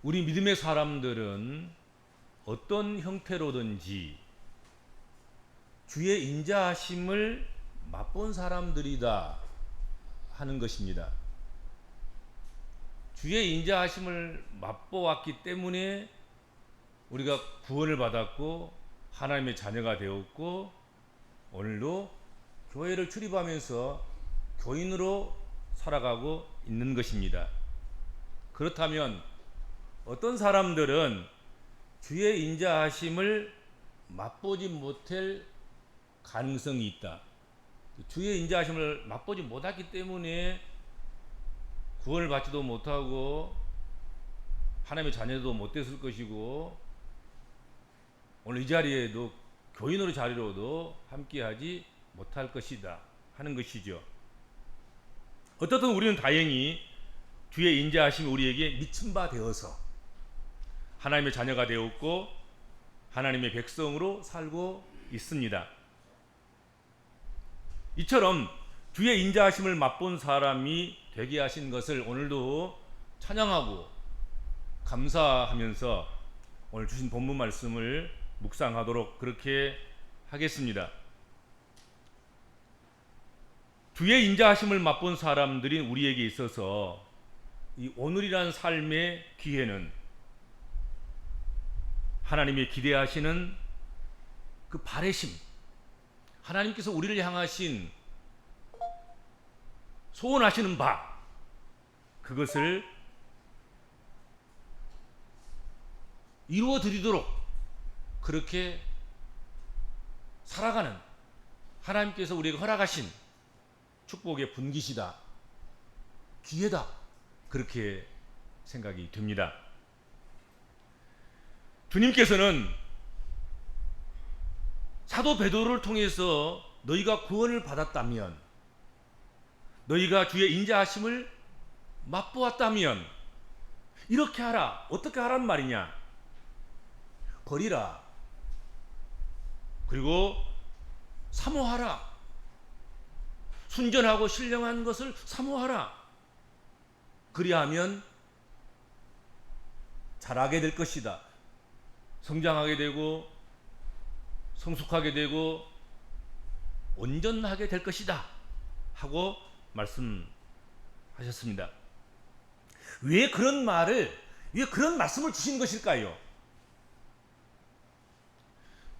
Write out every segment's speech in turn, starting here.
우리 믿음의 사람들은 어떤 형태로든지 주의 인자하심을 맛본 사람들이다 하는 것입니다. 주의 인자하심을 맛보았기 때문에 우리가 구원을 받았고 하나님의 자녀가 되었고 오늘도 교회를 출입하면서 교인으로 살아가고 있는 것입니다. 그렇다면 어떤 사람들은 주의 인자하심을 맛보지 못할 가능성이 있다. 주의 인자하심을 맛보지 못했기 때문에 구원을 받지도 못하고 하나님의 자녀도 못 됐을 것이고 오늘 이 자리에도 교인으로 자리로도 함께하지 못할 것이다 하는 것이죠. 어떻든 우리는 다행히 주의 인자하심이 우리에게 미친 바 되어서 하나님의 자녀가 되었고 하나님의 백성으로 살고 있습니다. 이처럼 주의 인자하심을 맛본 사람이 되게 하신 것을 오늘도 찬양하고 감사하면서 오늘 주신 본문 말씀을 묵상하도록 그렇게 하겠습니다. 주의 인자하심을 맛본 사람들인 우리에게 있어서 이 오늘이란 삶의 기회는 하나님의 기대하시는 그 바라심, 하나님께서 우리를 향하신 소원하시는 바, 그것을 이루어 드리도록 그렇게 살아가는 하나님께서 우리에게 허락하신 축복의 분기시다, 기회다, 그렇게 생각이 듭니다. 주님께서는 사도 베드로를 통해서 너희가 구원을 받았다면, 너희가 주의 인자하심을 맛보았다면 이렇게 하라. 어떻게 하란 말이냐? 버리라. 그리고 사모하라. 순전하고 신령한 것을 사모하라. 그리하면 자라게 될 것이다. 성장하게 되고 성숙하게 되고 온전하게 될 것이다 하고 말씀하셨습니다. 왜 그런 말씀을 주신 것일까요?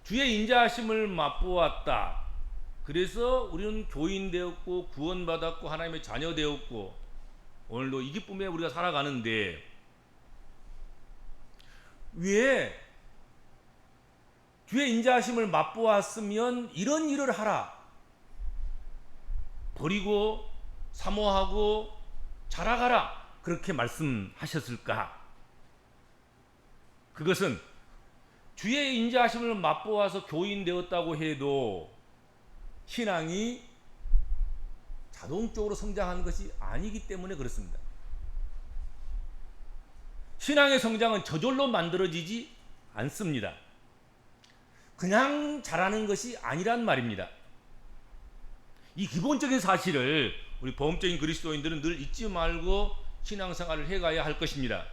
주의 인자하심을 맛보았다. 그래서 우리는 교인 되었고 구원받았고 하나님의 자녀 되었고 오늘도 이 기쁨에 우리가 살아가는데, 왜 주의 인자하심을 맛보았으면 이런 일을 하라, 버리고 사모하고 자라가라, 그렇게 말씀하셨을까? 그것은 주의 인자하심을 맛보아서 교인 되었다고 해도 신앙이 자동적으로 성장하는 것이 아니기 때문에 그렇습니다. 신앙의 성장은 저절로 만들어지지 않습니다. 그냥 자라는 것이 아니란 말입니다. 이 기본적인 사실을 우리 보험적인 그리스도인들은 늘 잊지 말고 신앙생활을 해가야 할 것입니다.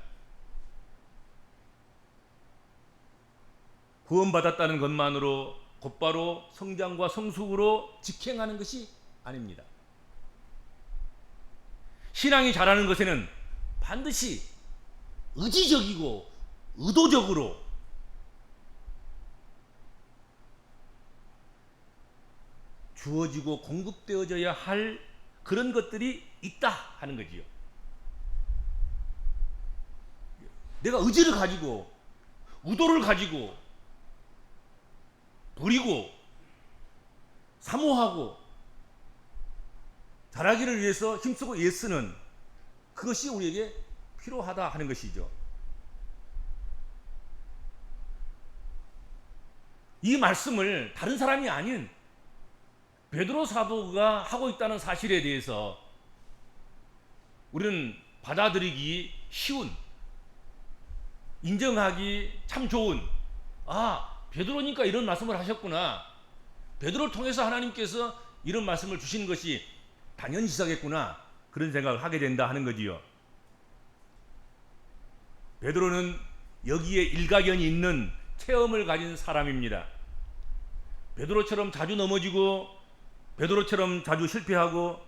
구원받았다는 것만으로 곧바로 성장과 성숙으로 직행하는 것이 아닙니다. 신앙이 자라는 것에는 반드시 의지적이고 의도적으로 주어지고 공급되어져야 할 그런 것들이 있다 하는 거지요. 내가 의지를 가지고 의도를 가지고 부리고 사모하고 자라기를 위해서 힘쓰고 애쓰는 그것이 우리에게 필요하다 하는 것이죠. 이 말씀을 다른 사람이 아닌 베드로 사도가 하고 있다는 사실에 대해서 우리는 받아들이기 쉬운, 인정하기 참 좋은, 베드로니까 이런 말씀을 하셨구나, 베드로를 통해서 하나님께서 이런 말씀을 주신 것이 당연시사겠구나, 그런 생각을 하게 된다 하는 거지요. 베드로는 여기에 일가견이 있는 체험을 가진 사람입니다. 베드로처럼 자주 넘어지고 베드로처럼 자주 실패하고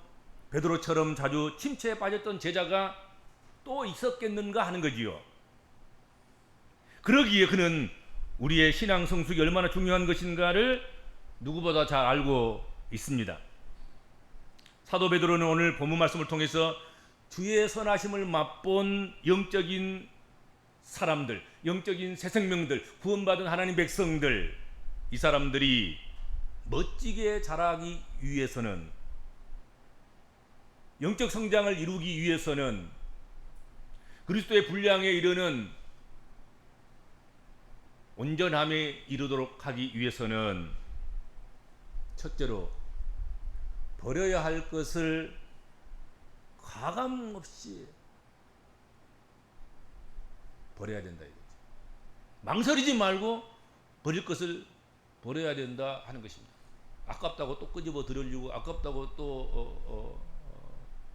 베드로처럼 자주 침체에 빠졌던 제자가 또 있었겠는가 하는 거지요. 그러기에 그는 우리의 신앙 성숙이 얼마나 중요한 것인가를 누구보다 잘 알고 있습니다. 사도 베드로는 오늘 본문 말씀을 통해서 주의 선하심을 맛본 영적인 사람들, 영적인 새 생명들, 구원받은 하나님 백성들, 이 사람들이 멋지게 자라기 위해서는, 영적 성장을 이루기 위해서는, 그리스도의 분량에 이르는 온전함에 이르도록 하기 위해서는 첫째로 버려야 할 것을 가감없이 버려야 된다 이거죠. 망설이지 말고 버릴 것을 버려야 된다 하는 것입니다. 아깝다고 또 끄집어 들으려고, 아깝다고 또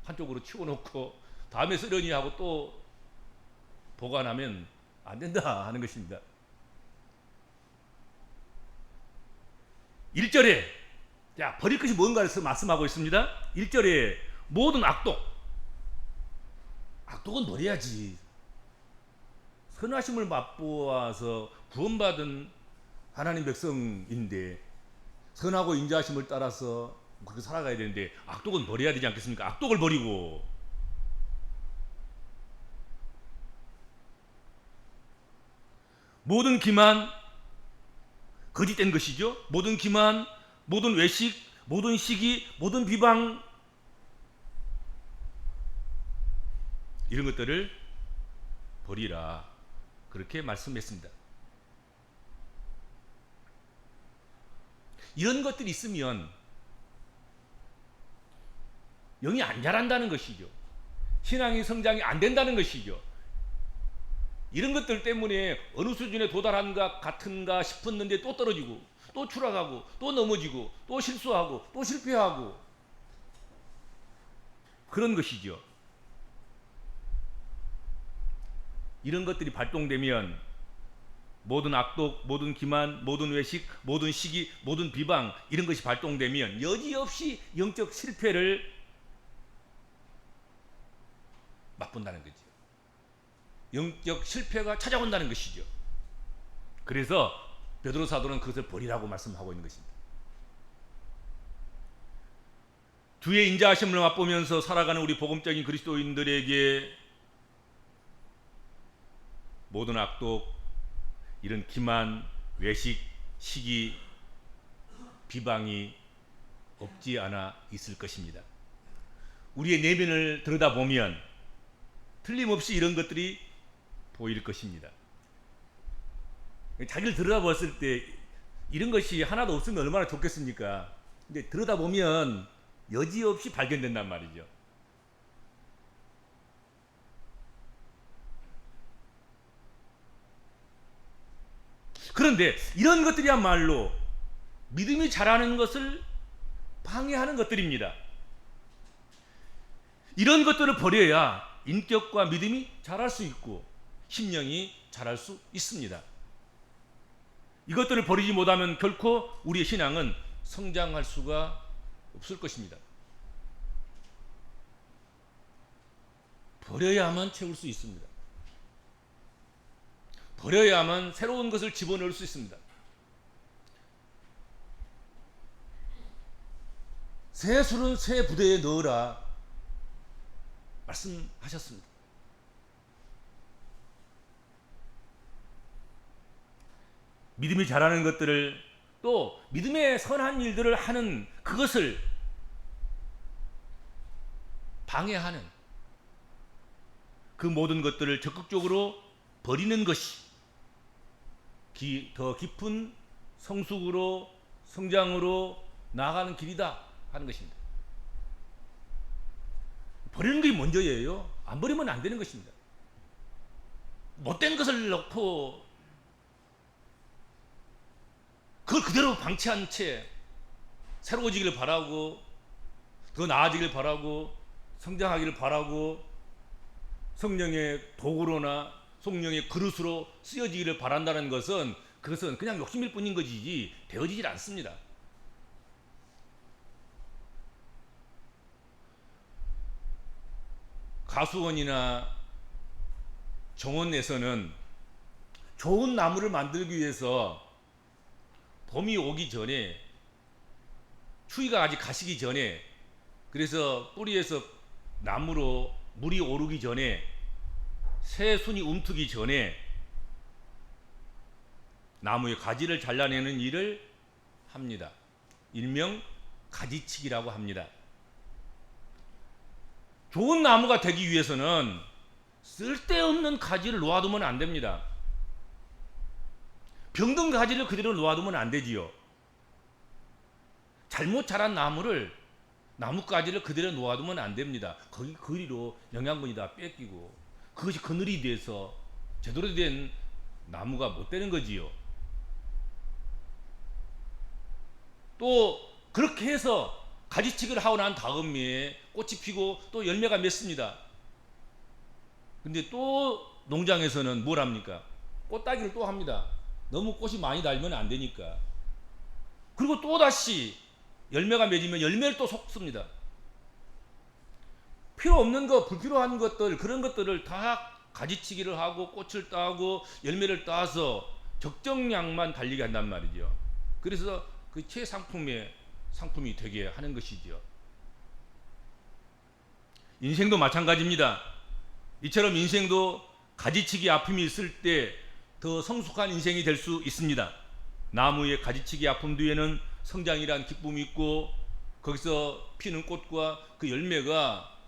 한쪽으로 치워놓고 다음에 쓰려니 하고 또 보관하면 안 된다 하는 것입니다. 1절에 자, 버릴 것이 뭔가를 말씀하고 있습니다. 1절에 모든 악독은 버려야지. 선하심을 맛보아서 구원받은 하나님 백성인데 선하고 인자하심을 따라서 그렇게 살아가야 되는데 악독은 버려야 되지 않겠습니까? 악독을 버리고, 모든 기만, 거짓된 것이죠. 모든 기만, 모든 외식, 모든 시기, 모든 비방, 이런 것들을 버리라, 그렇게 말씀했습니다. 이런 것들이 있으면 영이 안 자란다는 것이죠. 신앙의 성장이 안 된다는 것이죠. 이런 것들 때문에 어느 수준에 도달한 것 같은가 싶었는데 또 떨어지고 또 추락하고 또 넘어지고 또 실수하고 또 실패하고 그런 것이죠. 이런 것들이 발동되면 모든 악독, 모든 기만, 모든 외식, 모든 시기, 모든 비방, 이런 것이 발동되면 여지없이 영적 실패를 맛본다는 거죠. 영적 실패가 찾아온다는 것이죠. 그래서 베드로 사도는 그것을 버리라고 말씀하고 있는 것입니다. 주의 인자하심을 맛보면서 살아가는 우리 복음적인 그리스도인들에게 모든 악독, 이런 기만, 외식, 시기, 비방이 없지 않아 있을 것입니다. 우리의 내면을 들여다보면 틀림없이 이런 것들이 보일 것입니다. 자기를 들여다봤을 때 이런 것이 하나도 없으면 얼마나 좋겠습니까? 근데 들여다보면 여지없이 발견된단 말이죠. 그런데 이런 것들이야말로 믿음이 자라는 것을 방해하는 것들입니다. 이런 것들을 버려야 인격과 믿음이 자랄 수 있고 심령이 자랄 수 있습니다. 이것들을 버리지 못하면 결코 우리의 신앙은 성장할 수가 없을 것입니다. 버려야만 채울 수 있습니다. 버려야만 새로운 것을 집어넣을 수 있습니다. 새 술은 새 부대에 넣으라 말씀하셨습니다. 믿음이 자라는 것들을, 또 믿음의 선한 일들을 하는 그것을 방해하는 그 모든 것들을 적극적으로 버리는 것이 더 깊은 성숙으로, 성장으로 나아가는 길이다 하는 것입니다. 버리는 게 먼저예요. 안 버리면 안 되는 것입니다. 못된 것을 넣고 그걸 그대로 방치한 채 새로워지기를 바라고, 더 나아지기를 바라고, 성장하기를 바라고, 성령의 도구로나 성령의 그릇으로 쓰여지기를 바란다는 것은 그것은 그냥 욕심일 뿐인 것이지 되어지질 않습니다. 가수원이나 정원에서는 좋은 나무를 만들기 위해서 봄이 오기 전에, 추위가 아직 가시기 전에, 그래서 뿌리에서 나무로 물이 오르기 전에, 새순이 움트기 전에 나무의 가지를 잘라내는 일을 합니다. 일명 가지치기라고 합니다. 좋은 나무가 되기 위해서는 쓸데없는 가지를 놓아두면 안 됩니다. 병든 가지를 그대로 놓아두면 안 되지요. 잘못 자란 나뭇가지를 그대로 놓아두면 안 됩니다. 거기 그리로 영양분이 다 뺏기고 그것이 그늘이 돼서 제대로 된 나무가 못 되는 거지요. 또 그렇게 해서 가지치기를 하고 난 다음에 꽃이 피고 또 열매가 맺습니다. 근데 또 농장에서는 뭘 합니까? 꽃따기를 또 합니다. 너무 꽃이 많이 달면 안 되니까. 그리고 또 다시 열매가 맺으면 열매를 또 쏟습니다. 필요 없는 것, 불필요한 것들, 그런 것들을 다 가지치기를 하고 꽃을 따고 열매를 따서 적정량만 달리게 한단 말이죠. 그래서 그 최상품의 상품이 되게 하는 것이죠. 인생도 마찬가지입니다. 이처럼 인생도 가지치기 아픔이 있을 때 더 성숙한 인생이 될 수 있습니다. 나무의 가지치기 아픔 뒤에는 성장이란 기쁨이 있고 거기서 피는 꽃과 그 열매가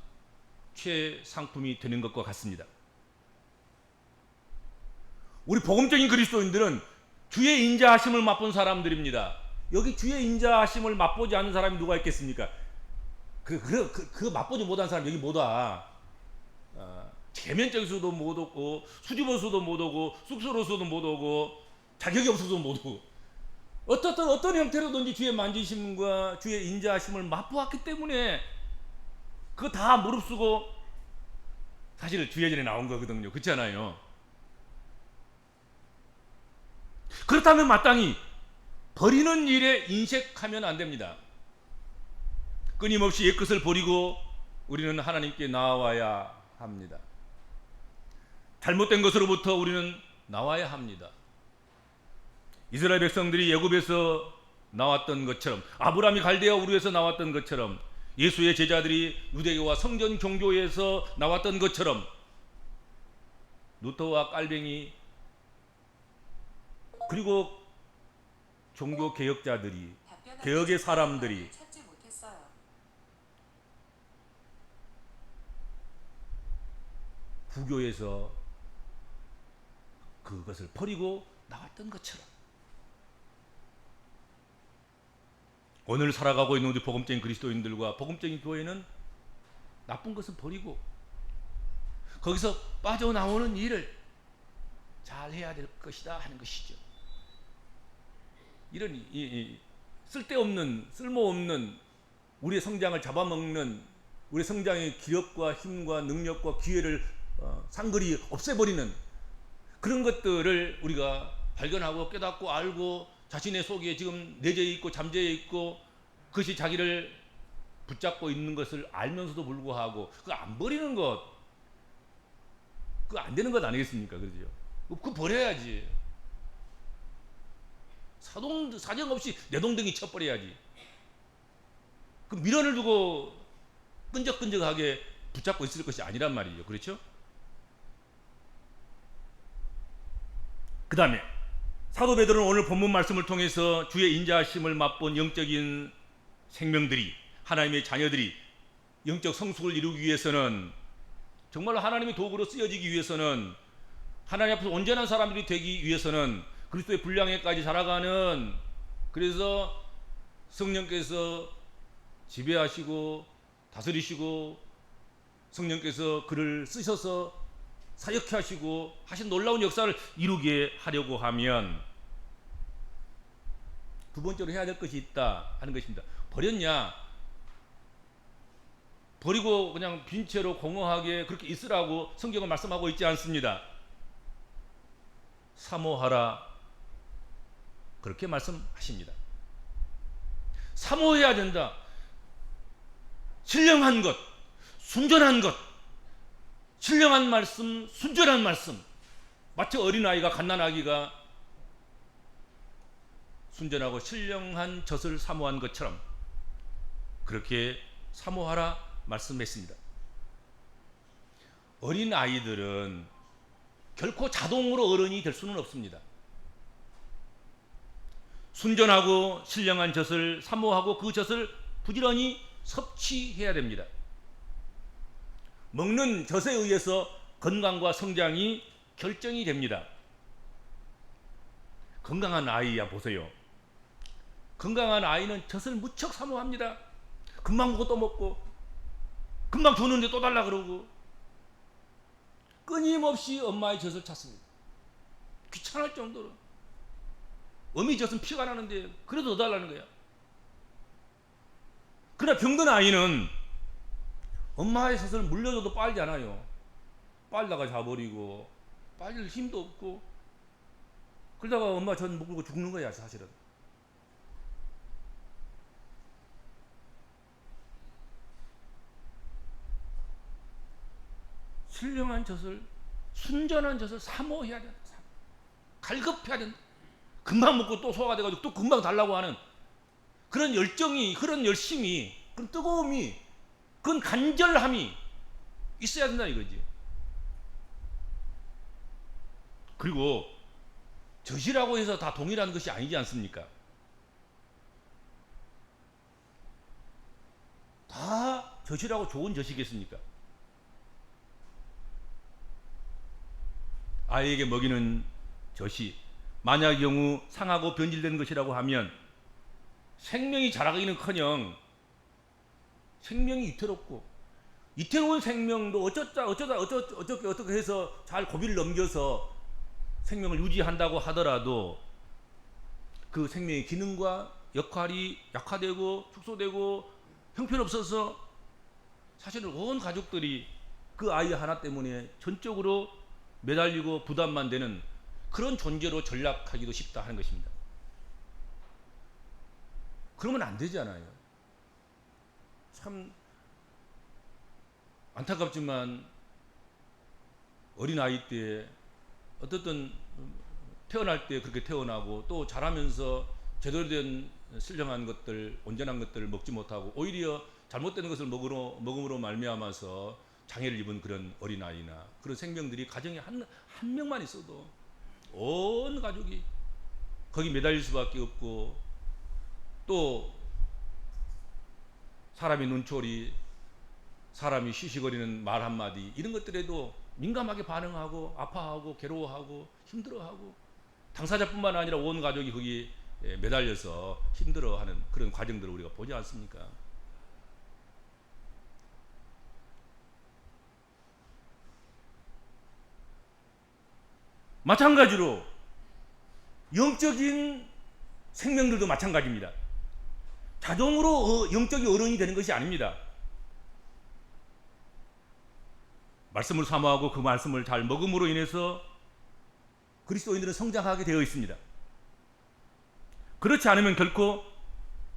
최상품이 되는 것과 같습니다. 우리 복음적인 그리스도인들은 주의 인자하심을 맛본 사람들입니다. 여기 주의 인자하심을 맛보지 않는 사람이 누가 있겠습니까? 그 맛보지 못한 사람 여기 못 와. 계면적에서도 못 오고, 수집원서도 못 오고, 숙소로서도 못 오고, 자격이 없어서 못 오고, 어떤 형태로든지 주의 만지심과 주의 인자하심을 맛보았기 때문에 그거 다 무릅쓰고 사실 주의 전에 나온 거거든요. 그렇지 않아요? 그렇다면 마땅히 버리는 일에 인색하면 안 됩니다. 끊임없이 옛것을 버리고 우리는 하나님께 나와야 합니다. 잘못된 것으로부터 우리는 나와야 합니다. 이스라엘 백성들이 애굽에서 나왔던 것처럼, 아브라함이 갈대아 우르에서 나왔던 것처럼, 예수의 제자들이 유대교와 성전 종교에서 나왔던 것처럼 루터와 깔뱅이 그리고 종교 개혁자들이, 개혁의 사람들이 구교에서 그것을 버리고 나왔던 것처럼 오늘 살아가고 있는 우리 복음적인 그리스도인들과 복음적인 교회는 나쁜 것은 버리고 거기서 빠져나오는 일을 잘 해야 될 것이다 하는 것이죠. 이런 쓸데없는, 쓸모없는 우리의 성장을 잡아먹는, 우리의 성장의 기력과 힘과 능력과 기회를 상거리 없애버리는 그런 것들을 우리가 발견하고 깨닫고 알고 자신의 속에 지금 내재해 있고 잠재해 있고 그것이 자기를 붙잡고 있는 것을 알면서도 불구하고 그거 안 버리는 것, 그거 안 되는 것 아니겠습니까? 그렇죠? 그거 버려야지. 사정없이 내동댕이 쳐버려야지. 그 미련을 두고 끈적끈적하게 붙잡고 있을 것이 아니란 말이죠. 그렇죠? 그 다음에 사도 베드로는 오늘 본문 말씀을 통해서 주의 인자하심을 맛본 영적인 생명들이, 하나님의 자녀들이 영적 성숙을 이루기 위해서는, 정말로 하나님의 도구로 쓰여지기 위해서는, 하나님 앞에서 온전한 사람들이 되기 위해서는 그리스도의 분량에까지 자라가는, 그래서 성령께서 지배하시고 다스리시고 성령께서 그를 쓰셔서 사역케 하시고 하신 놀라운 역사를 이루게 하려고 하면 두 번째로 해야 될 것이 있다 하는 것입니다. 버렸냐? 버리고 그냥 빈 채로 공허하게 그렇게 있으라고 성경은 말씀하고 있지 않습니다. 사모하라 그렇게 말씀하십니다. 사모해야 된다. 신령한 것, 순전한 것, 신령한 말씀, 순전한 말씀. 마치 어린아이가 갓난아기가 순전하고 신령한 젖을 사모한 것처럼 그렇게 사모하라 말씀했습니다. 어린아이들은 결코 자동으로 어른이 될 수는 없습니다. 순전하고 신령한 젖을 사모하고 그 젖을 부지런히 섭취해야 됩니다. 먹는 젖에 의해서 건강과 성장이 결정이 됩니다. 건강한 아이야 보세요. 건강한 아이는 젖을 무척 사모합니다. 금방 먹고 또 먹고, 금방 주는데 또 달라 그러고, 끊임없이 엄마의 젖을 찾습니다. 귀찮을 정도로. 어미 젖은 피가 나는데 그래도 더 달라는 거야. 그러나 병든 아이는 엄마의 젖을 물려줘도 빨지 않아요. 빨다가 자버리고 빨릴 힘도 없고, 그러다가 엄마 젖 먹고 죽는 거야 사실은. 신령한 젖을, 순전한 젖을 사모해야 된다. 갈급해야 된다. 금방 먹고 또 소화가 돼가지고 또 금방 달라고 하는 그런 열정이, 그런 열심이, 그런 뜨거움이, 그런 간절함이 있어야 된다 이거지. 그리고 젖이라고 해서 다 동일한 것이 아니지 않습니까? 다 젖이라고 좋은 젖이겠습니까? 아이에게 먹이는 젖이 만약 경우 상하고 변질된 것이라고 하면 생명이 자라기는커녕 생명이 위태롭고, 위태로운 생명도 어떻게 해서 잘 고비를 넘겨서 생명을 유지한다고 하더라도 그 생명의 기능과 역할이 약화되고 축소되고 형편없어서 사실은 온 가족들이 그 아이 하나 때문에 전적으로 매달리고 부담만 되는 그런 존재로 전락하기도 쉽다 하는 것입니다. 그러면 안 되잖아요. 참 안타깝지만 어린아이 때 어떻든 태어날 때 그렇게 태어나고 또 자라면서 제대로 된 신령한 것들, 온전한 것들을 먹지 못하고 오히려 잘못된 것을 먹음으로 말미암아서 장애를 입은 그런 어린아이나 그런 생명들이 가정에 한 명만 있어도 온 가족이 거기 매달릴 수밖에 없고, 또 사람의 눈초리, 사람이 쉬쉬거리는 말 한마디 이런 것들에도 민감하게 반응하고 아파하고 괴로워하고 힘들어하고, 당사자뿐만 아니라 온 가족이 거기에 매달려서 힘들어하는 그런 과정들을 우리가 보지 않습니까? 마찬가지로 영적인 생명들도 마찬가지입니다. 자동으로 영적인 어른이 되는 것이 아닙니다. 말씀을 사모하고 그 말씀을 잘 먹음으로 인해서 그리스도인들은 성장하게 되어 있습니다. 그렇지 않으면 결코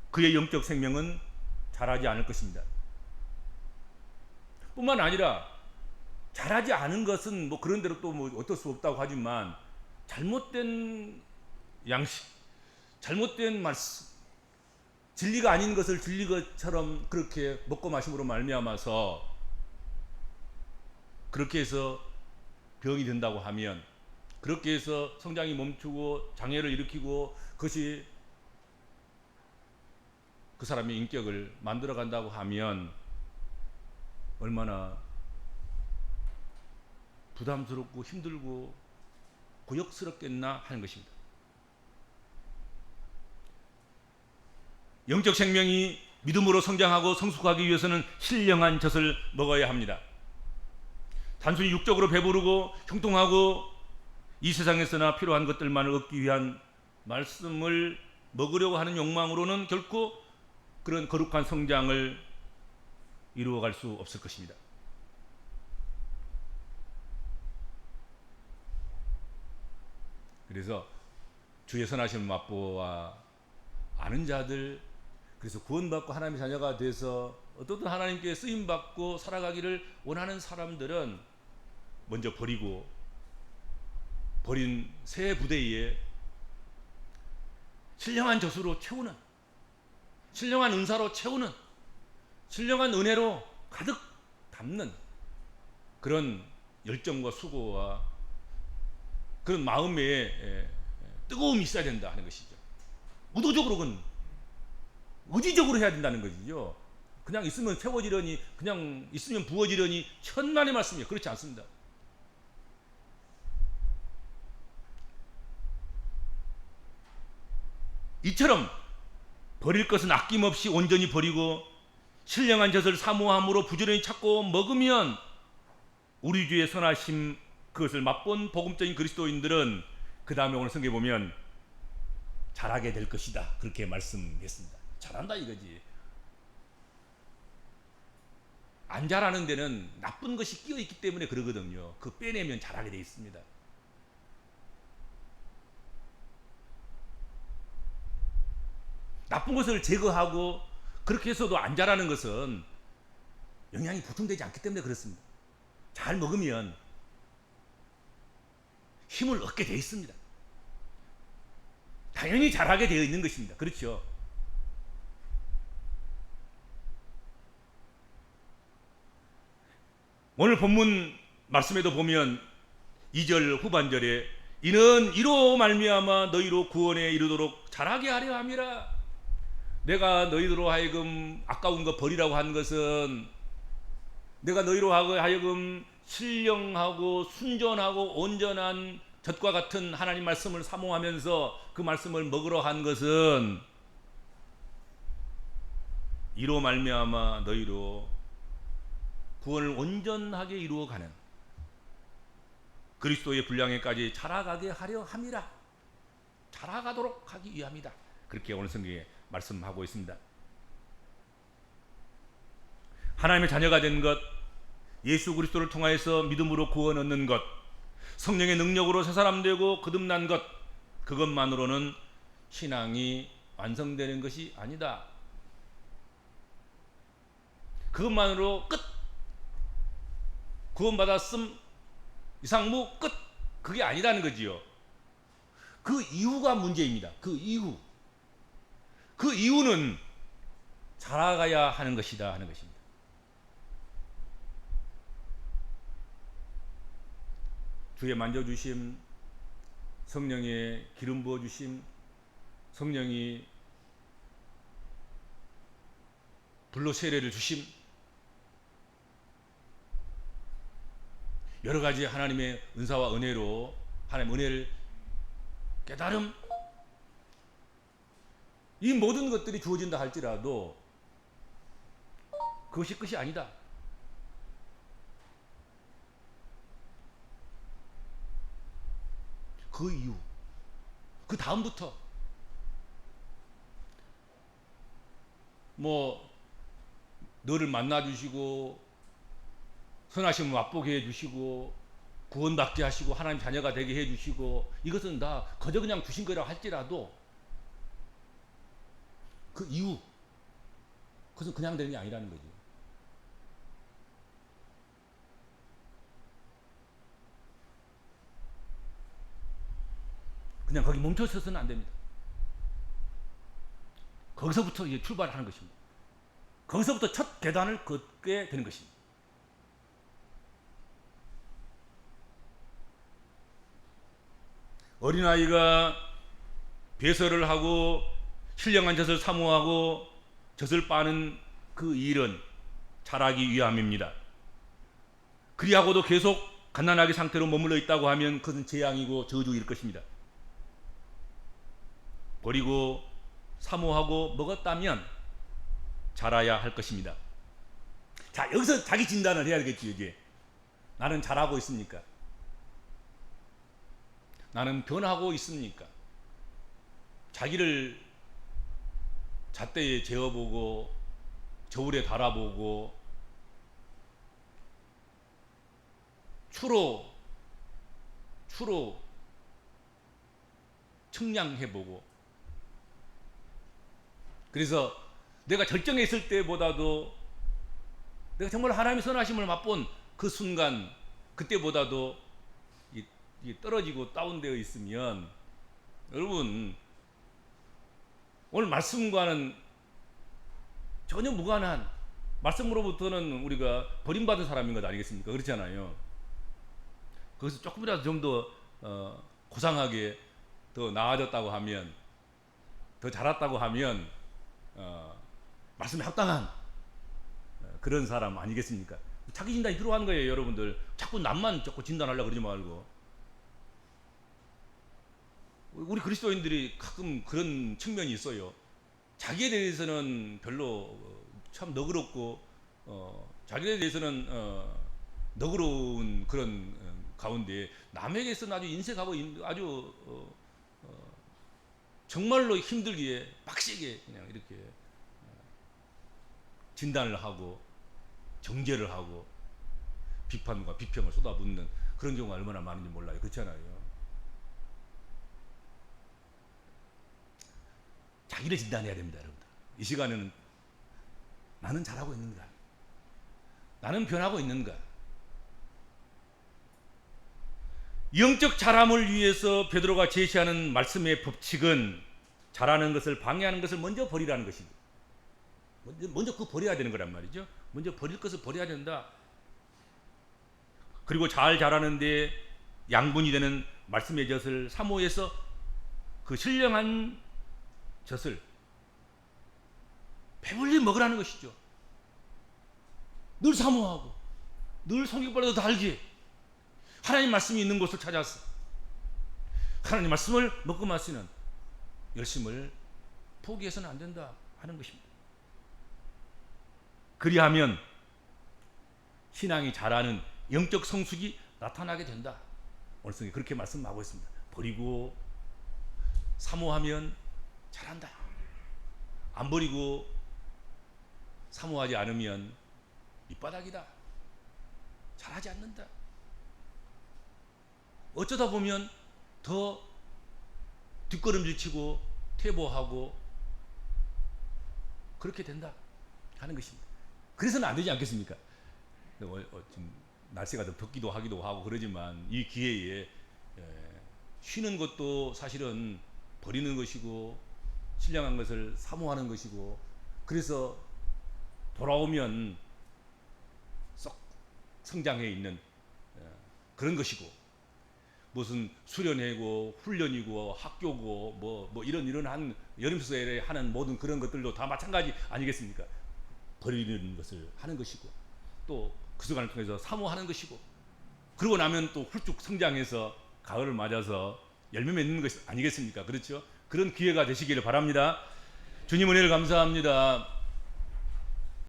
그의 영적 생명은 자라지 않을 것입니다. 뿐만 아니라 잘하지 않은 것은 뭐 그런 대로 또 뭐 어쩔 수 없다고 하지만, 잘못된 양식, 잘못된 말씀, 진리가 아닌 것을 진리 것처럼 그렇게 먹고 마심으로 말미암아서 그렇게 해서 병이 된다고 하면, 그렇게 해서 성장이 멈추고 장애를 일으키고 그것이 그 사람의 인격을 만들어 간다고 하면 얼마나 부담스럽고 힘들고 고역스럽겠나 하는 것입니다. 영적 생명이 믿음으로 성장하고 성숙하기 위해서는 신령한 젖을 먹어야 합니다. 단순히 육적으로 배부르고 형통하고 이 세상에서나 필요한 것들만을 얻기 위한 말씀을 먹으려고 하는 욕망으로는 결코 그런 거룩한 성장을 이루어갈 수 없을 것입니다. 그래서 주의 선하심을 맛보아 아는 자들, 그래서 구원받고 하나님의 자녀가 돼서 어떻든 하나님께 쓰임받고 살아가기를 원하는 사람들은 먼저 버린 새 부대에 신령한 젖으로 채우는, 신령한 은사로 채우는, 신령한 은혜로 가득 담는 그런 열정과 수고와 그런 마음의 뜨거움이 있어야 된다 하는 것이죠. 의도적으로, 그건 의지적으로 해야 된다는 것이죠. 그냥 있으면 채워지려니, 그냥 있으면 부어지려니 천만의 말씀이에요. 그렇지 않습니다. 이처럼 버릴 것은 아낌없이 온전히 버리고 신령한 젖을 사모함으로 부지런히 찾고 먹으면 우리 주의 선하심 그것을 맛본 복음적인 그리스도인들은 그 다음에 오늘 성경에 보면 잘하게 될 것이다, 그렇게 말씀했습니다. 잘한다 이거지. 안 잘하는 데는 나쁜 것이 끼어 있기 때문에 그러거든요. 그 빼내면 잘하게 돼 있습니다. 나쁜 것을 제거하고 그렇게 해서도 안 자라는 것은 영양이 보충되지 않기 때문에 그렇습니다. 잘 먹으면 힘을 얻게 되어 있습니다. 당연히 잘하게 되어 있는 것입니다. 그렇죠? 오늘 본문 말씀에도 보면 2절 후반절에 이는 이로 말미암아 너희로 구원에 이르도록 잘하게 하려 함이라. 내가 너희로 하여금 아까운 거 버리라고 한 것은 내가 너희로 하여금 신령하고 순전하고 온전한 젖과 같은 하나님 말씀을 사모하면서 그 말씀을 먹으러 한 것은 이로 말미암아 너희로 구원을 온전하게 이루어가는 그리스도의 분량에까지 자라가게 하려 함이라. 자라가도록 하기 위함이다. 그렇게 오늘 성경에 말씀하고 있습니다. 하나님의 자녀가 된 것, 예수 그리스도를 통하여서 믿음으로 구원 얻는 것, 성령의 능력으로 새 사람 되고 거듭난 것, 그것만으로는 신앙이 완성되는 것이 아니다. 그것만으로 끝. 구원받았음 이상무 끝. 그게 아니라는 거지요. 그 이유가 문제입니다. 그 이유는 자라가야 하는 것이다 하는 것입니다. 주의 만져주심, 성령의 기름 부어주심, 성령이 불로 세례를 주심, 여러 가지 하나님의 은사와 은혜로 하나님의 은혜를 깨달음, 이 모든 것들이 주어진다 할지라도 그것이 끝이 아니다. 그 이유, 그 다음부터 너를 만나주시고 선하심을 맛보게 해주시고 구원받게 하시고 하나님 자녀가 되게 해주시고 이것은 다 그저 그냥 주신 거라고 할지라도 그 이유, 그것은 그냥 되는 게 아니라는 거죠. 그냥 거기 멈춰 서서는 안 됩니다. 거기서부터 이제 출발하는 것입니다. 거기서부터 첫 계단을 걷게 되는 것입니다. 어린아이가 배설을 하고 신령한 젖을 사모하고 젖을 빠는 그 일은 자라기 위함입니다. 그리하고도 계속 갓난아기 상태로 머물러 있다고 하면 그것은 재앙이고 저주일 것입니다. 버리고 사모하고 먹었다면 자라야 할 것입니다. 자, 여기서 자기 진단을 해야 되겠지. 이게 나는 잘하고 있습니까? 나는 변하고 있습니까? 자기를 잣대에 재어보고 저울에 달아보고 추로 청량해보고, 그래서 내가 절정에 있을 때보다도 내가 정말 하나님의 선하심을 맛본 그 순간, 그때보다도 이 떨어지고 다운되어 있으면, 여러분 오늘 말씀과는 전혀 무관한, 말씀으로부터는 우리가 버림받은 사람인 것 아니겠습니까? 그렇잖아요. 거기서 조금이라도 좀 더 고상하게 더 나아졌다고 하면, 더 자랐다고 하면 말씀에 합당한 그런 사람 아니겠습니까? 자기 진단이 필요한 거예요, 여러분들. 자꾸 남만 자꾸 진단하려고 그러지 말고. 우리 그리스도인들이 가끔 그런 측면이 있어요. 자기에 대해서는 별로 참 너그럽고, 자기에 대해서는 너그러운 그런 가운데, 남에게서는 아주 인색하고 아주 정말로 힘들기에 빡세게 그냥 이렇게 진단을 하고 정죄를 하고 비판과 비평을 쏟아붓는 그런 경우가 얼마나 많은지 몰라요. 그렇잖아요. 자기를 진단해야 됩니다, 여러분들. 이 시간에는 나는 잘하고 있는가? 나는 변하고 있는가? 영적 자람을 위해서 베드로가 제시하는 말씀의 법칙은 잘하는 것을 방해하는 것을 먼저 버리라는 것입니다. 먼저 그거 버려야 되는 거란 말이죠. 먼저 버릴 것을 버려야 된다. 그리고 잘 자라는데 양분이 되는 말씀의 젖을 사모해서 그 신령한 젖을 배불리 먹으라는 것이죠. 늘 사모하고 늘 성경보다도 달게 하나님 말씀이 있는 곳을 찾아서 하나님 말씀을 먹고 마시는 열심을 포기해서는 안 된다 하는 것입니다. 그리하면 신앙이 자라는 영적 성숙이 나타나게 된다. 오늘 성경이 그렇게 말씀하고 있습니다. 버리고 사모하면 잘한다. 안 버리고 사모하지 않으면 밑바닥이다. 잘하지 않는다. 어쩌다 보면 더 뒷걸음질 치고 퇴보하고 그렇게 된다 하는 것입니다. 그래서는 안 되지 않겠습니까? 지금 날씨가 더 덥기도 하기도 하고 그러지만 이 기회에 쉬는 것도 사실은 버리는 것이고 신령한 것을 사모하는 것이고, 그래서 돌아오면 썩 성장해 있는 그런 것이고, 무슨 수련회고 훈련이고 학교고 뭐 이런 한 여름수에 하는 모든 그런 것들도 다 마찬가지 아니겠습니까? 버리는 것을 하는 것이고, 또 그 시간을 통해서 사모하는 것이고, 그러고 나면 또 훌쭉 성장해서 가을을 맞아서 열매 맺는 것이 아니겠습니까? 그렇죠? 그런 기회가 되시기를 바랍니다. 주님 은혜를 감사합니다.